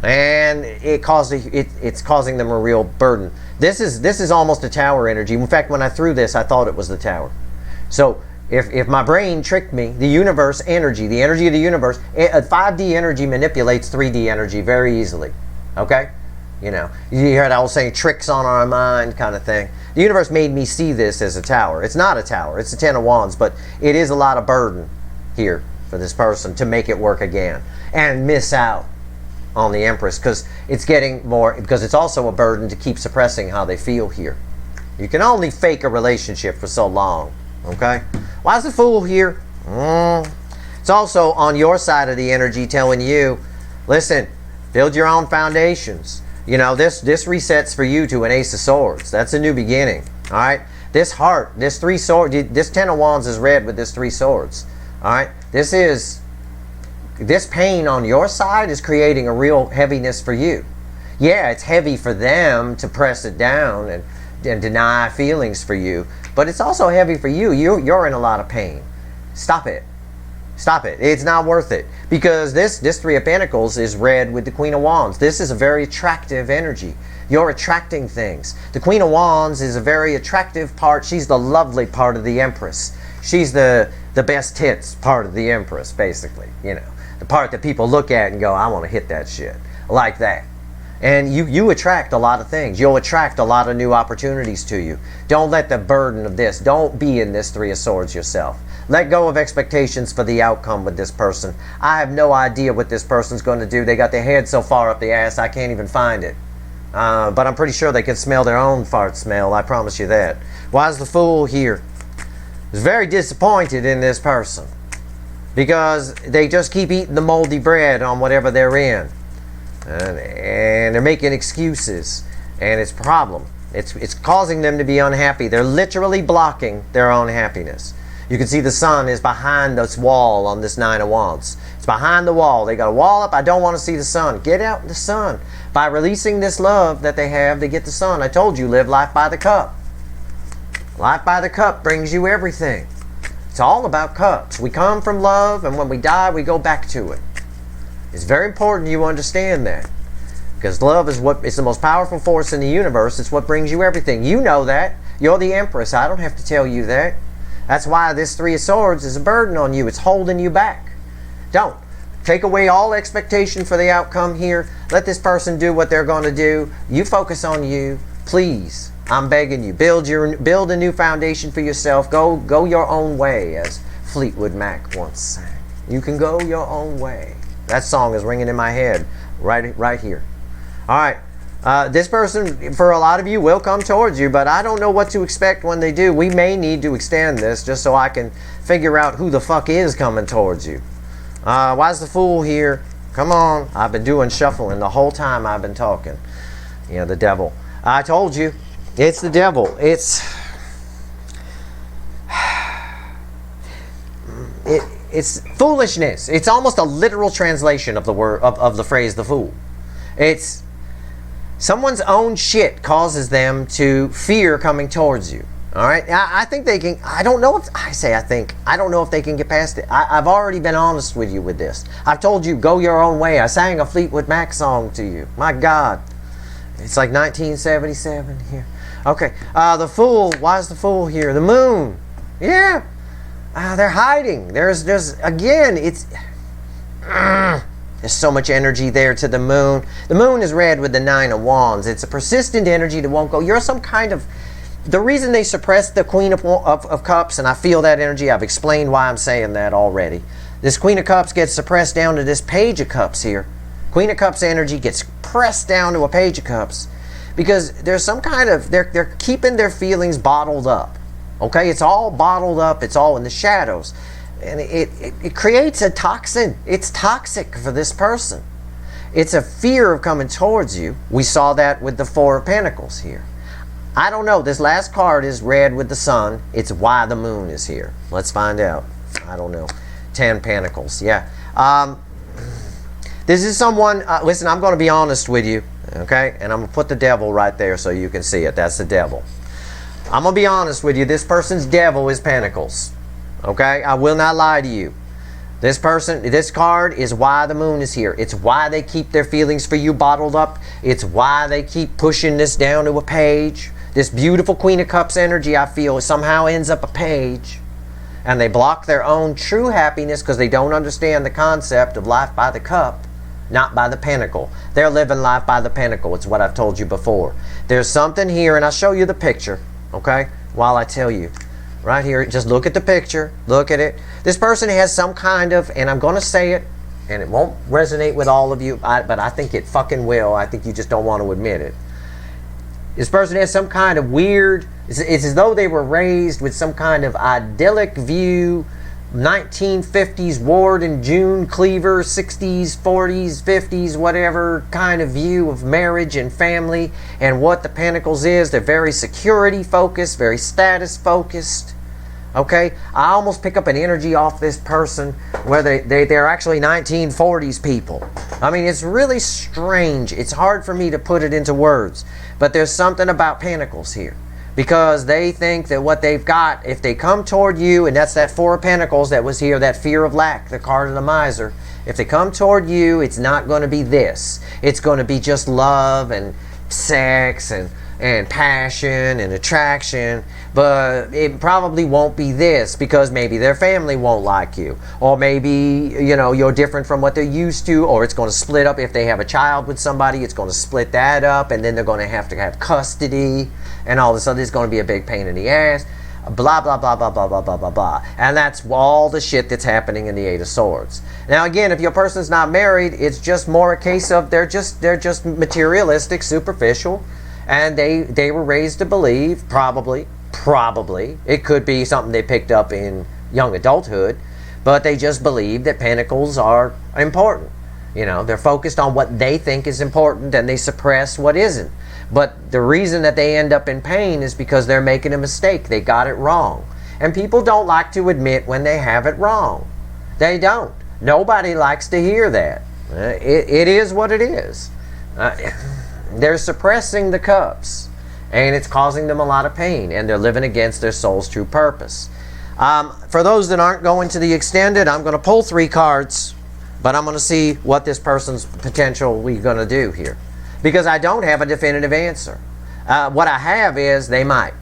And it's causing them a real burden. This is almost a Tower energy. In fact, when I threw this, I thought it was the Tower. So If my brain tricked me, the universe energy, the energy of the universe, 5D energy manipulates 3D energy very easily. Okay? You know, you hear that old saying, tricks on our mind kind of thing. The universe made me see this as a tower. It's not a tower. It's a 10 of wands, but it is a lot of burden here for this person to make it work again and miss out on the Empress, because it's getting more, because it's also a burden to keep suppressing how they feel here. You can only fake a relationship for so long. Okay? Why is the Fool here? It's also on your side of the energy telling you, listen, build your own foundations. You know, this resets for you to an Ace of Swords. That's a new beginning. All right? This heart, this 3 swords, this 10 of wands is red with this 3 swords. All right? This pain on your side is creating a real heaviness for you. Yeah, it's heavy for them to press it down and deny feelings for you, but it's also heavy for you. You're in a lot of pain. Stop it. Stop it. It's not worth it, because this 3 of Pentacles is red with the Queen of Wands. This is a very attractive energy. You're attracting things. The Queen of Wands is a very attractive part. She's the lovely part of the Empress. She's the best hits part of the Empress, basically. You know, the part that people look at and go, I want to hit that shit. Like that. And you attract a lot of things. You'll attract a lot of new opportunities to you. Don't let the burden of this, don't be in this 3 of Swords yourself. Let go of expectations for the outcome with this person. I have no idea what this person's going to do. They got their head so far up the ass, I can't even find it. But I'm pretty sure they can smell their own fart smell, I promise you that. Why is the Fool here? Is very disappointed in this person, because they just keep eating the moldy bread on whatever they're in. And they're making excuses, and it's a problem. It's causing them to be unhappy. They're literally blocking their own happiness. You can see the sun is behind this wall on this 9 of wands. It's behind the wall. They got a wall up. I don't want to see the sun. Get out in the sun. By releasing this love that they have, they get the sun. I told you, live life by the cup. Life by the cup brings you everything. It's all about cups. We come from love, and when we die, we go back to it. It's very important you understand that, because love is it's the most powerful force in the universe. It's what brings you everything. You know that. You're the Empress. I don't have to tell you that. That's why this 3 of Swords is a burden on you. It's holding you back. Don't. Take away all expectation for the outcome here. Let this person do what they're going to do. You focus on you. Please, I'm begging you. Build a new foundation for yourself. Go your own way, as Fleetwood Mac once sang. You can go your own way. That song is ringing in my head right here. All right. This person, for a lot of you, will come towards you, but I don't know what to expect when they do. We may need to extend this just so I can figure out who the fuck is coming towards you. Why is the Fool here? Come on. I've been doing shuffling the whole time I've been talking. You know, the devil. I told you. It's the devil. It's foolishness. It's almost a literal translation of the word of the phrase "the fool." It's someone's own shit causes them to fear coming towards you. All right, I think they can. I don't know if I say I think. I don't know if they can get past it. I've already been honest with you with this. I've told you go your own way. I sang a Fleetwood Mac song to you. My God, it's like 1977 here. Okay, the Fool. Why is the Fool here? The Moon. Yeah. They're hiding. There's again, there's so much energy there to the Moon. The Moon is red with the 9 of wands. It's a persistent energy that won't go. You're some kind of, the reason they suppress the Queen of Cups, and I feel that energy, I've explained why I'm saying that already. This Queen of Cups gets suppressed down to this Page of Cups here. Queen of Cups energy gets pressed down to a Page of Cups, because there's some kind of, they're keeping their feelings bottled up. Okay, it's all bottled up. It's all in the shadows. And it creates a toxin. It's toxic for this person. It's a fear of coming towards you. We saw that with the 4 of Pentacles here. I don't know. This last card is red with the sun. It's why the Moon is here. Let's find out. I don't know. 10 Pentacles. Yeah. This is someone, listen, I'm going to be honest with you. Okay? And I'm going to put the devil right there so you can see it. That's the devil. I'm going to be honest with you. This person's devil is Pentacles. Okay? I will not lie to you. This person, this card is why the Moon is here. It's why they keep their feelings for you bottled up. It's why they keep pushing this down to a page. This beautiful Queen of Cups energy, I feel, somehow ends up a page. and they block their own true happiness because they don't understand the concept of life by the cup, not by the pentacle. They're living life by the pentacle. It's what I've told you before. There's something here, and I'll show you the picture, okay, while I tell you. Right here, just look at the picture. Look at it. This person has some kind of, and I'm going to say it, and it won't resonate with all of you, but I think it fucking will. I think you just don't want to admit it. This person has some kind of weird, it's as though they were raised with some kind of idyllic view, 1950s Ward and June Cleaver, 60s, 40s, 50s, whatever kind of view of marriage and family and what the Pentacles is. They're very security focused, very status focused. Okay, I almost pick up an energy off this person where they're actually 1940s people. I mean, it's really strange. It's hard for me to put it into words, but there's something about Pentacles here. Because they think that what they've got, if they come toward you, and that's that Four of Pentacles that was here, that fear of lack, the card of the miser. If they come toward you, it's not going to be this. It's going to be just love and sex and passion and attraction. But it probably won't be this because maybe their family won't like you. Or maybe, you know, you're different from what they're used to. Or it's going to split up. If they have a child with somebody, it's going to split that up. And then they're going to have custody. And all of a sudden it's going to be a big pain in the ass. Blah, blah, blah, blah, blah, blah, blah, blah, blah. And that's all the shit that's happening in the Eight of Swords. Now again, if your person's not married, it's just more a case of they're just materialistic, superficial. And they were raised to believe, probably, it could be something they picked up in young adulthood, but they just believe that Pentacles are important. You know, they're focused on what they think is important and they suppress what isn't. But the reason that they end up in pain is because they're making a mistake. They got it wrong. And people don't like to admit when they have it wrong. They don't. Nobody likes to hear that. It is what it is. They're suppressing the cups. And it's causing them a lot of pain. And they're living against their soul's true purpose. For those that aren't going to the extended, I'm going to pull 3 cards. But I'm going to see what this person's potentially going to do here. Because I don't have a definitive answer. What I have is they might.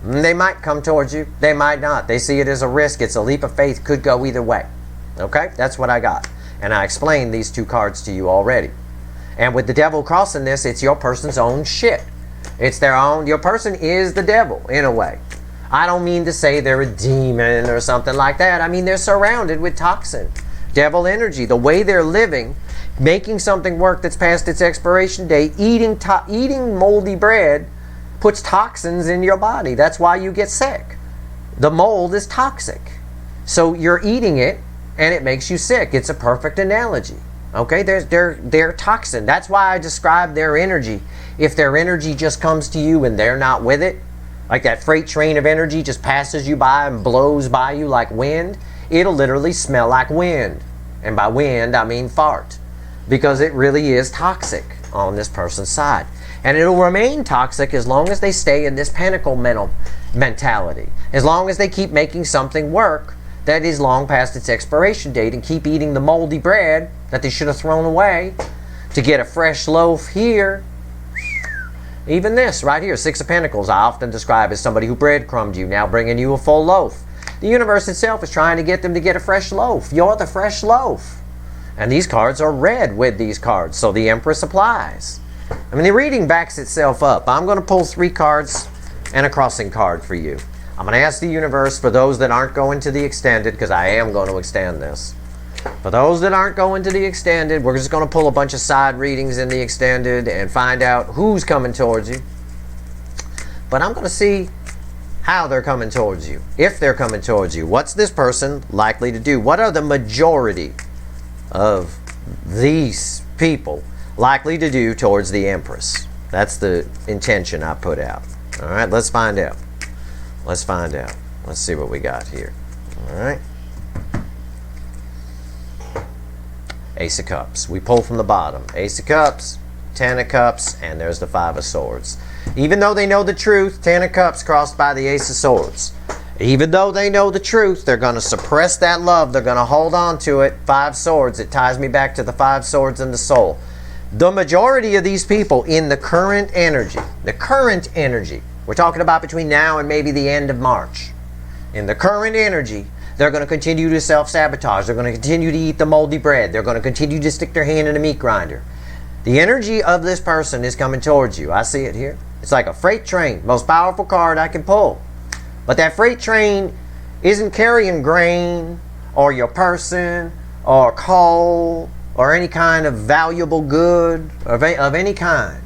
They might come towards you. They might not. They see it as a risk. It's a leap of faith. Could go either way. Okay? That's what I got. And I explained these 2 cards to you already. And with the devil crossing this, it's your person's own shit. It's their own. Your person is the devil, in a way. I don't mean to say they're a demon or something like that. I mean they're surrounded with toxin. Devil energy. The way they're living, making something work that's past its expiration date, eating moldy bread puts toxins in your body. That's why you get sick. The mold is toxic. So you're eating it and it makes you sick. It's a perfect analogy. Okay, they're toxin. That's why I describe their energy. If their energy just comes to you and they're not with it, like that freight train of energy just passes you by and blows by you like wind, it'll literally smell like wind. And by wind, I mean fart. Because it really is toxic on this person's side. And it'll remain toxic as long as they stay in this pentacle mentality. As long as they keep making something work that is long past its expiration date and keep eating the moldy bread that they should have thrown away to get a fresh loaf here. Even this right here, 6 of Pentacles, I often describe as somebody who breadcrumbed you, now bringing you a full loaf. The universe itself is trying to get them to get a fresh loaf. You're the fresh loaf. And these cards are red with these cards, so the Empress applies. I mean, the reading backs itself up. I'm going to pull 3 cards and a crossing card for you. I'm going to ask the universe for those that aren't going to the extended, because I am going to extend this. For those that aren't going to the extended, we're just going to pull a bunch of side readings in the extended and find out who's coming towards you. But I'm going to see how they're coming towards you. If they're coming towards you, what's this person likely to do? What are the majority of these people likely to do towards the Empress? That's the intention I put out. All right, let's find out. Let's find out. Let's see what we got here. All right. Ace of Cups. We pull from the bottom. Ace of Cups, 10 of Cups, and there's the 5 of Swords. Even though they know the truth, 10 of Cups crossed by the Ace of Swords. Even though they know the truth, they're going to suppress that love. They're going to hold on to it. 5 Swords. It ties me back to the 5 Swords in the soul. The majority of these people in the current energy, we're talking about between now and maybe the end of March. In the current energy, They're going to continue to self-sabotage. They're going to continue to eat the moldy bread. They're going to continue to stick their hand in a meat grinder. The energy of this person is coming towards you. I see it here. It's like a freight train. Most powerful card I can pull. But that freight train isn't carrying grain or your person or coal or any kind of valuable good of any kind.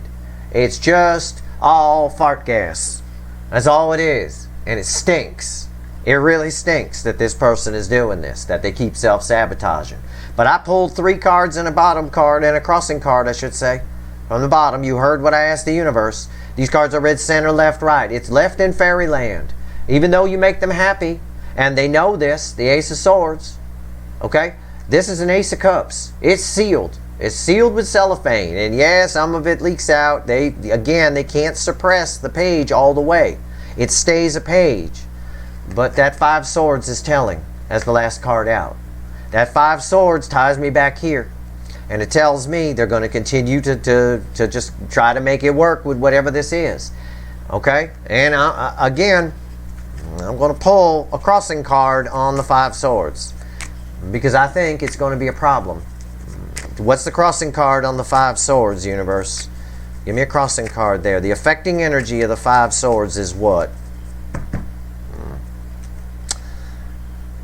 It's just all fart gas. That's all it is. And it stinks. It really stinks that this person is doing this, that they keep self-sabotaging. But I pulled 3 cards and a bottom card and a crossing card, I should say. From the bottom, you heard what I asked the universe. These cards are read center, left, right. It's left in fairyland. Even though you make them happy, and they know this, the Ace of Swords, okay? This is an Ace of Cups. It's sealed. It's sealed with cellophane. And yeah, some of it leaks out. They can't suppress the page all the way. It stays a page. But that 5 Swords is telling as the last card out. That 5 Swords ties me back here. And it tells me they're going to continue to just try to make it work with whatever this is. Okay? And again, I'm going to pull a crossing card on the 5 Swords. Because I think it's going to be a problem. What's the crossing card on the 5 Swords, universe? Give me a crossing card there. The affecting energy of the 5 Swords is what?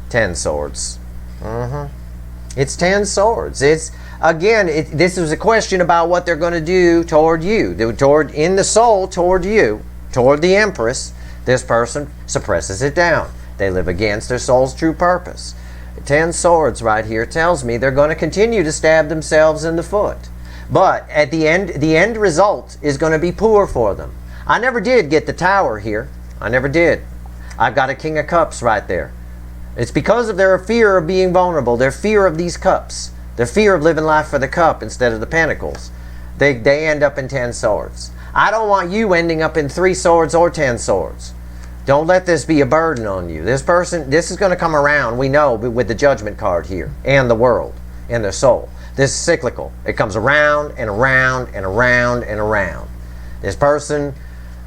10 Swords. It's 10 Swords. It's again. This is a question about what they're going to do toward you, in the soul, toward you, toward the Empress. This person suppresses it down. They live against their soul's true purpose. 10 Swords right here tells me they're going to continue to stab themselves in the foot. But at the end result is going to be poor for them. I never did get the Tower here. I never did. I've got a King of Cups right there. It's because of their fear of being vulnerable, their fear of these cups, their fear of living life for the cup instead of the pentacles. They end up in 10 Swords. I don't want you ending up in 3 Swords or 10 Swords. Don't let this be a burden on you. This is going to come around, we know, with the Judgment card here, and the World, and their soul. This is cyclical. It comes around and around and around and around. This person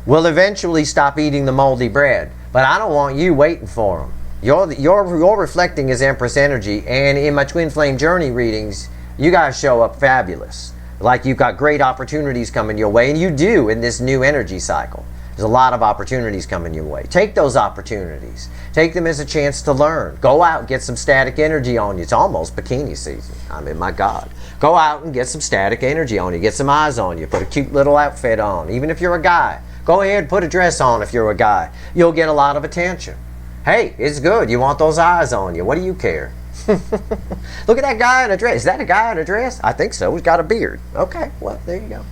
will eventually stop eating the moldy bread, but I don't want you waiting for them. You're reflecting as Empress energy, and in my Twin Flame Journey readings, you guys show up fabulous. Like you've got great opportunities coming your way, and you do in this new energy cycle. There's a lot of opportunities coming your way. Take those opportunities. Take them as a chance to learn. Go out and get some static energy on you. It's almost bikini season. I mean, my God. Go out and get some static energy on you. Get some eyes on you. Put a cute little outfit on. Even if you're a guy, go ahead and put a dress on if you're a guy. You'll get a lot of attention. Hey, it's good. You want those eyes on you. What do you care? Look at that guy in a dress. Is that a guy in a dress? I think so. He's got a beard. Okay, well, there you go.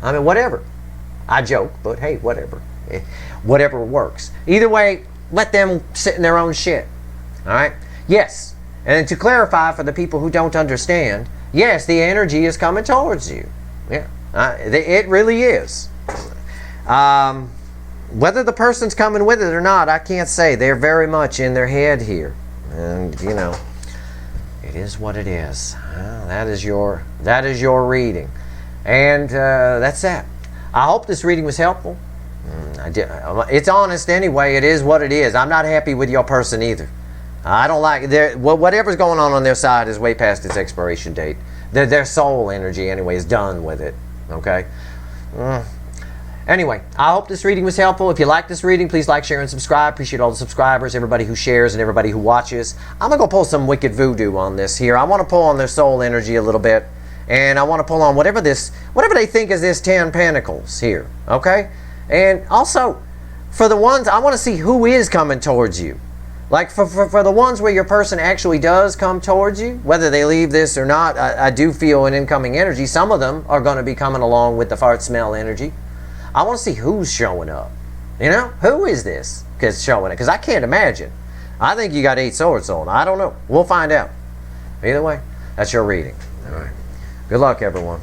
I mean, whatever. I joke, but hey, whatever. Whatever works. Either way, let them sit in their own shit. All right? Yes. And to clarify for the people who don't understand, yes, the energy is coming towards you. Yeah. It really is. Whether the person's coming with it or not, I can't say. They're very much in their head here. And, you know, it is what it is. That is your reading. And that's that. I hope this reading was helpful. It's honest anyway. It is what it is. I'm not happy with your person either. I don't like whatever's going on their side is way past its expiration date. Their soul energy anyway is done with it. Okay. Anyway, I hope this reading was helpful. If you like this reading, please like, share, and subscribe. Appreciate all the subscribers, everybody who shares, and everybody who watches. I'm going to go pull some wicked voodoo on this here. I want to pull on their soul energy a little bit. And I want to pull on whatever they think is this 10 Pentacles here. Okay? And also, for the ones, I want to see who is coming towards you. Like for the ones where your person actually does come towards you, whether they leave this or not, I do feel an incoming energy. Some of them are going to be coming along with the fart smell energy. I want to see who's showing up. You know? Who is this that's showing it? Because I can't imagine. I think you got 8 Swords on. I don't know. We'll find out. Either way, that's your reading. All right. Good luck, everyone.